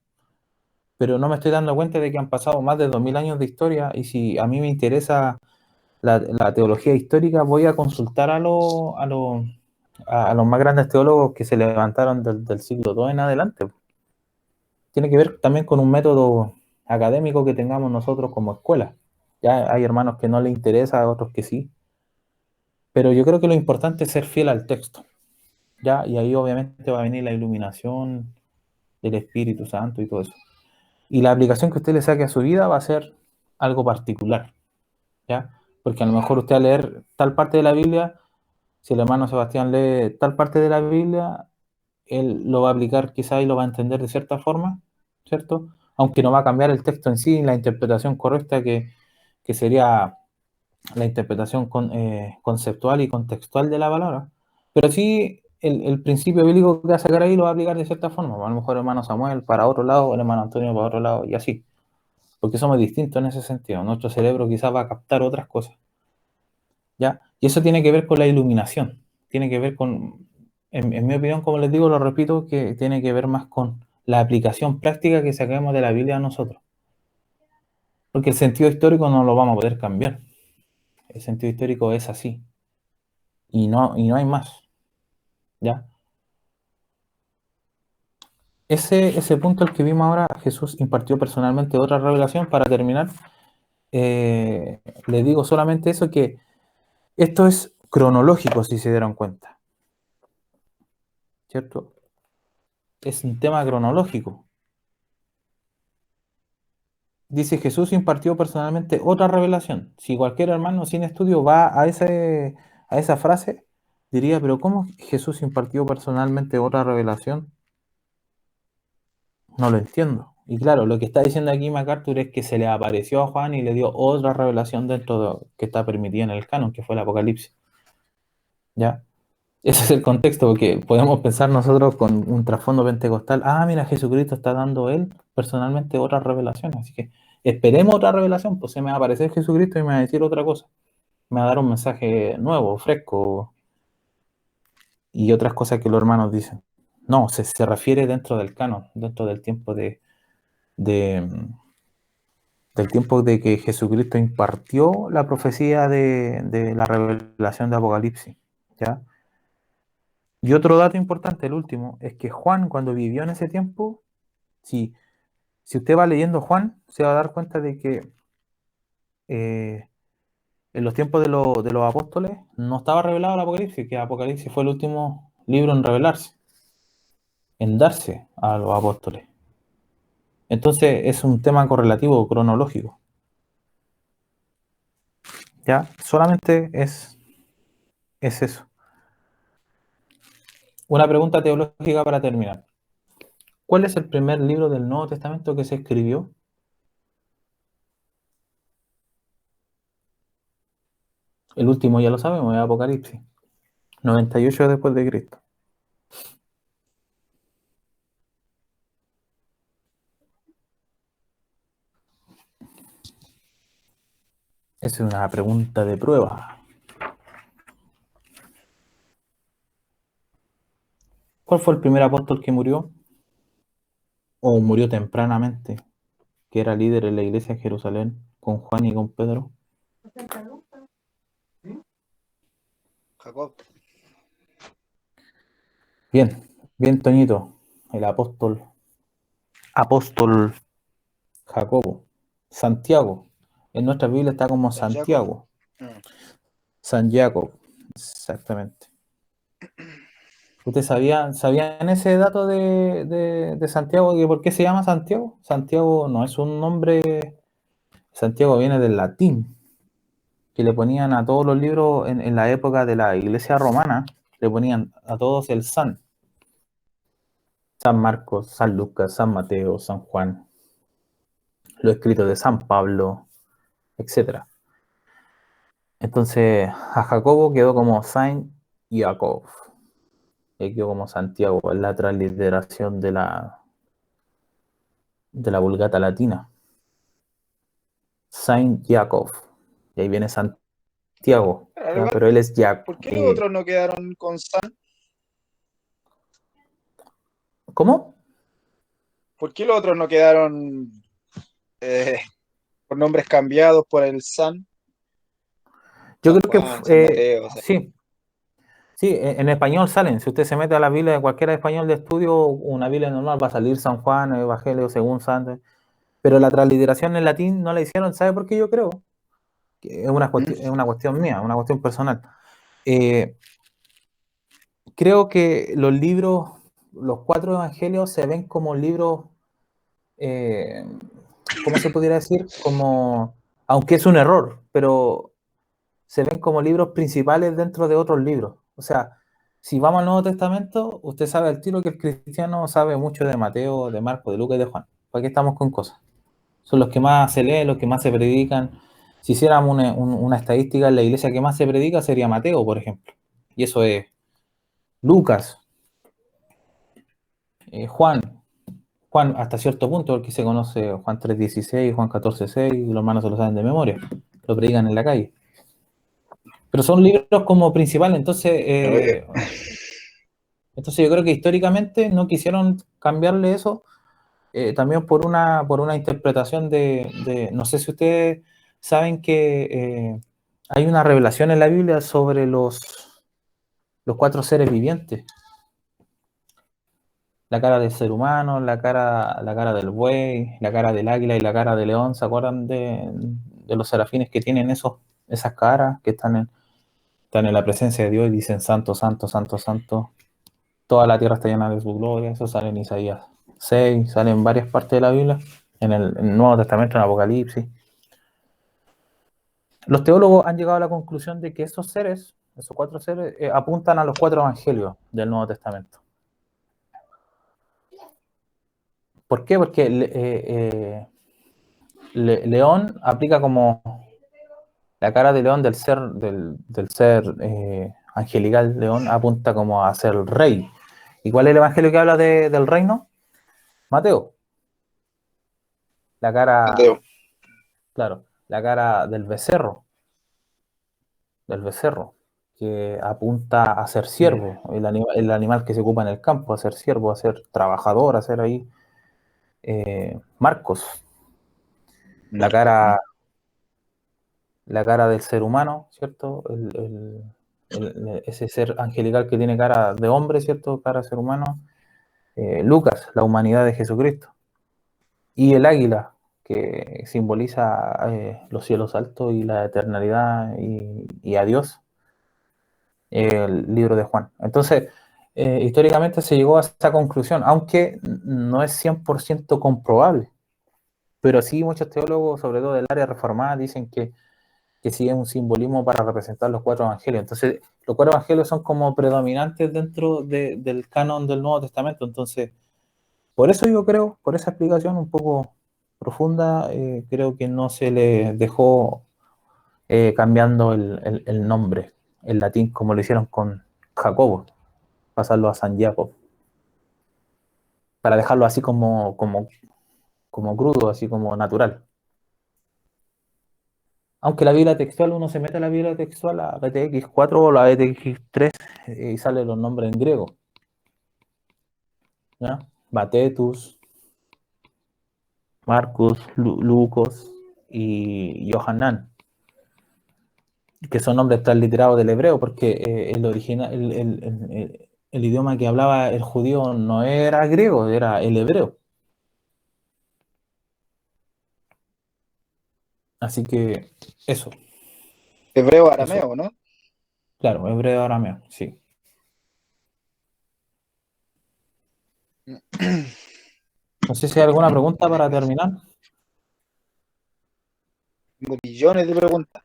Pero no me estoy dando cuenta de que han pasado más de 2000 años de historia y si a mí me interesa la teología histórica, voy a consultar a los más grandes teólogos que se levantaron del siglo II en adelante. Tiene que ver también con un método académico que tengamos nosotros como escuela. Ya hay hermanos que no les interesa, otros que sí. Pero yo creo que lo importante es ser fiel al texto, ¿ya? Y ahí obviamente va a venir la iluminación del Espíritu Santo y todo eso. Y la aplicación que usted le saque a su vida va a ser algo particular, ¿ya? Porque a lo mejor usted al leer tal parte de la Biblia, si el hermano Sebastián lee tal parte de la Biblia, él lo va a aplicar quizá y lo va a entender de cierta forma, ¿cierto? Aunque no va a cambiar el texto en sí, la interpretación correcta que sería la interpretación conceptual y contextual de la palabra. Pero sí, el principio bíblico que va a sacar ahí lo va a aplicar de cierta forma. A lo mejor el hermano Samuel para otro lado, el hermano Antonio para otro lado, y así. Porque somos distintos en ese sentido. Nuestro cerebro quizás va a captar otras cosas, ¿ya? Y eso tiene que ver con la iluminación. Tiene que ver con, en mi opinión, como les digo, lo repito, que tiene que ver más con la aplicación práctica que saquemos de la Biblia a nosotros. Porque el sentido histórico no lo vamos a poder cambiar. El sentido histórico es así. Y no hay más, ¿ya? Ese punto al que vimos ahora, Jesús impartió personalmente otra revelación. Para terminar, le digo solamente eso, que esto es cronológico, si se dieron cuenta, ¿cierto? Es un tema cronológico. Dice, Jesús impartió personalmente otra revelación. Si cualquier hermano sin estudio va a esa frase, diría, pero ¿cómo Jesús impartió personalmente otra revelación? No lo entiendo. Y claro, lo que está diciendo aquí MacArthur es que se le apareció a Juan y le dio otra revelación dentro de, que está permitida en el canon, que fue el Apocalipsis. ¿Ya? Ese es el contexto, porque podemos pensar nosotros con un trasfondo pentecostal, ah, mira, Jesucristo está dando él personalmente otra revelación, así que esperemos otra revelación, pues se me va a aparecer Jesucristo y me va a decir otra cosa, me va a dar un mensaje nuevo, fresco, y otras cosas que los hermanos dicen. No, se refiere dentro del canon, dentro del tiempo de, del tiempo de que Jesucristo impartió la profecía de la revelación de Apocalipsis, ¿ya? Y otro dato importante, el último, es que Juan, cuando vivió en ese tiempo, si usted va leyendo Juan, se va a dar cuenta de que eh, en los tiempos de los apóstoles no estaba revelado el Apocalipsis, que Apocalipsis fue el último libro en revelarse, en darse a los apóstoles. Entonces es un tema correlativo, cronológico. ¿Ya? Solamente es eso. Una pregunta teológica para terminar. ¿Cuál es el primer libro del Nuevo Testamento que se escribió? El último ya lo sabemos, es Apocalipsis, 98 después de Cristo. Esa es una pregunta de prueba. ¿Cuál fue el primer apóstol que murió? ¿O murió tempranamente? Que era líder en la iglesia de Jerusalén, con Juan y con Pedro. Jacob. Bien, bien, Toñito. El apóstol Jacobo. Santiago. En nuestra Biblia está como San Jacob. Santiago. San Jacob. Exactamente. ¿Ustedes sabían ese dato de Santiago? ¿Que por qué se llama Santiago? Santiago no es un nombre. Santiago viene del latín, que le ponían a todos los libros en la época de la iglesia romana, le ponían a todos el San. San Marcos, San Lucas, San Mateo, San Juan, los escritos de San Pablo, etcétera. Entonces, a Jacobo quedó como Saint Jacob, y quedó como Santiago, en la transliteración de la Vulgata Latina. Saint Jacob, y ahí viene Santiago, ¿ya? Pero él es Jacob. ¿Por qué los otros no quedaron con San? ¿Cómo? ¿Por qué los otros no quedaron eh, por nombres cambiados por el San? Yo San creo que Juan, San Mateo. sí, sí, en español salen. Si usted se mete a la Biblia de cualquier español de estudio, una Biblia normal va a salir San Juan, Evangelio según San. Pero la transliteración en latín no la hicieron, ¿sabe por qué yo creo? Que es una ¿Mm? cuestión, es una cuestión mía, una cuestión personal. Eh, Creo que los libros, los cuatro evangelios se ven como libros, eh, ¿cómo se pudiera decir? Como, aunque es un error, pero se ven como libros principales dentro de otros libros. O sea, si vamos al Nuevo Testamento, usted sabe al tiro que el cristiano sabe mucho de Mateo, de Marco, de Lucas y de Juan. ¿Para qué estamos con cosas? Son los que más se leen, los que más se predican. Si hiciéramos una estadística en la iglesia que más se predica sería Mateo, por ejemplo. Y eso es Lucas, Juan, Juan hasta cierto punto, porque se conoce Juan 3:16, Juan 14:6, y los hermanos se lo saben de memoria, lo predican en la calle. Pero son libros como principales, entonces yo creo que históricamente no quisieron cambiarle eso, también por una interpretación no sé si ustedes saben que hay una revelación en la Biblia sobre los cuatro seres vivientes, la cara del ser humano, la cara del buey, la cara del águila y la cara del león. ¿Se acuerdan de los serafines que tienen esas caras, que están en la presencia de Dios y dicen santo, santo, santo, santo? Toda la tierra está llena de su gloria. Eso sale en Isaías 6, sale en varias partes de la Biblia, en el Nuevo Testamento, en Apocalipsis. Los teólogos han llegado a la conclusión de que esos cuatro seres, apuntan a los cuatro evangelios del Nuevo Testamento. ¿Por qué? Porque León aplica como la cara de león del ser angelical. León apunta como a ser rey. ¿Y cuál es el evangelio que habla del reino? Mateo. La cara, Mateo. claro, la cara del becerro, que apunta a ser siervo, el animal que se ocupa en el campo, a ser siervo, a ser trabajador, a ser ahí. Marcos, la Marcos. cara, la cara del ser humano, ¿cierto? Ese ser angelical que tiene cara de hombre, ¿cierto? Cara de ser humano. Lucas, la humanidad de Jesucristo. Y el águila, que simboliza los cielos altos y la eternidad y a Dios, el libro de Juan. Entonces, históricamente se llegó a esta conclusión, aunque no es 100% comprobable, pero sí muchos teólogos, sobre todo del área reformada, dicen que sí es un simbolismo para representar los cuatro evangelios. Entonces, los cuatro evangelios son como predominantes dentro del canon del Nuevo Testamento. Entonces, por eso yo creo, por esa explicación un poco profunda, creo que no se le dejó cambiando el nombre, el latín, como lo hicieron con Jacobo, pasarlo a San Jacob, para dejarlo así como crudo, así como natural. Aunque la Biblia textual, uno se mete a la Biblia textual, a BTX 4 o la BTX 3, y salen los nombres en griego, ¿ya? Batetus, Marcus, Lucos y Johanan, que son nombres transliterados del hebreo, porque el idioma que hablaba el judío no era griego, era el hebreo. Así que eso, Hebreo eso, arameo, ¿no? claro, hebreo arameo, sí. No sé si hay alguna pregunta para terminar. Tengo millones de preguntas.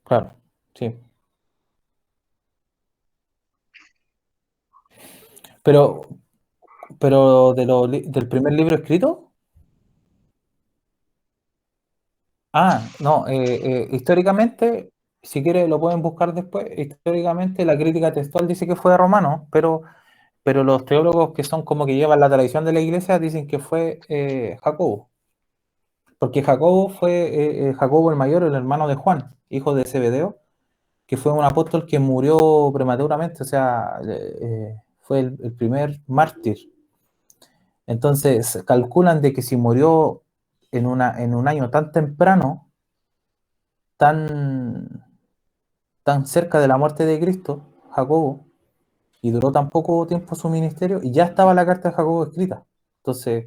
Claro, sí. Pero, pero del primer libro escrito. No, históricamente, si quiere lo pueden buscar después. Históricamente la crítica textual dice que fue de Romano, pero los teólogos que son como que llevan la tradición de la iglesia dicen que fue Jacobo, porque Jacobo fue Jacobo el mayor, el hermano de Juan, hijo de Zebedeo, que fue un apóstol que murió prematuramente, o sea, fue el primer mártir. Entonces calculan de que si murió en un año tan temprano, tan, tan cerca de la muerte de Cristo, Jacobo, y duró tan poco tiempo su ministerio, y ya estaba la carta de Jacobo escrita. Entonces,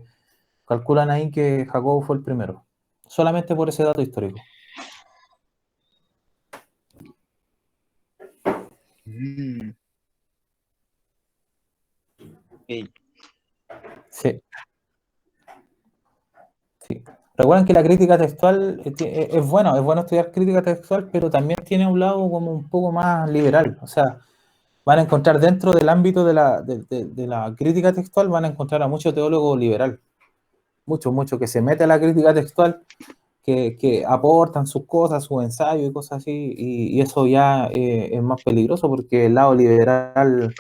calculan ahí que Jacobo fue el primero, solamente por ese dato histórico. Mm, ok. Sí, sí. Recuerden que la crítica textual es bueno estudiar crítica textual, pero también tiene un lado como un poco más liberal. O sea, van a encontrar dentro del ámbito de la crítica textual, van a encontrar a mucho teólogo liberal, mucho que se mete a la crítica textual, que aportan sus cosas, sus ensayos y cosas así, y eso ya es más peligroso porque el lado liberal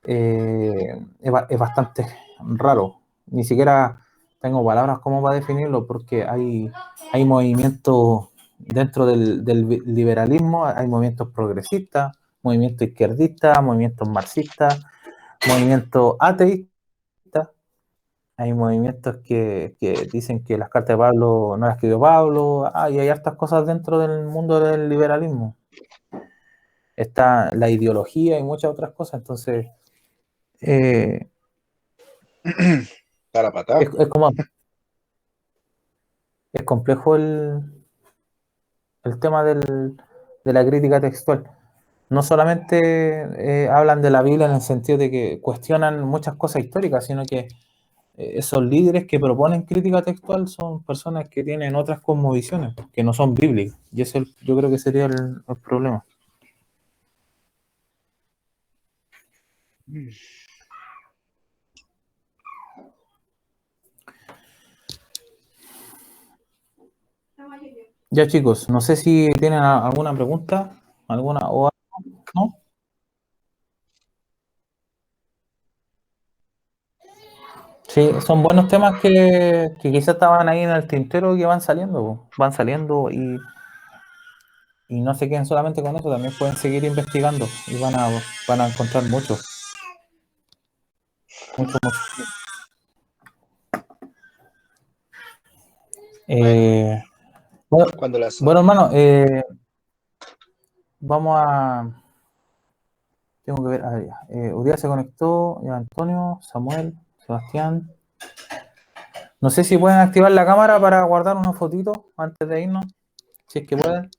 es bastante raro. Ni siquiera tengo palabras como para definirlo porque hay movimientos dentro del liberalismo, hay movimientos progresistas, movimientos izquierdistas, movimientos marxistas, movimientos ateístas. Hay movimientos que dicen que las cartas de Pablo no las escribió Pablo. Y hay hartas cosas dentro del mundo del liberalismo. Está la ideología y muchas otras cosas. Entonces, eh, Está la patada. es como es complejo el tema de la crítica textual. No solamente hablan de la Biblia en el sentido de que cuestionan muchas cosas históricas, sino que esos líderes que proponen crítica textual son personas que tienen otras cosmovisiones, que no son bíblicas. Y eso yo creo que sería el problema. Mm. Ya chicos, no sé si tienen alguna pregunta, alguna o algo, ¿no? Sí, son buenos temas que quizás estaban ahí en el tintero que van saliendo y no se queden solamente con eso, también pueden seguir investigando y van a encontrar mucho. Eh, bueno, Cuando las... bueno, hermano, vamos a... Tengo que ver, a ver, ya. Urias se conectó, ya Antonio, Samuel, Sebastián. No sé si pueden activar la cámara para guardar una fotito antes de irnos, si es que pueden.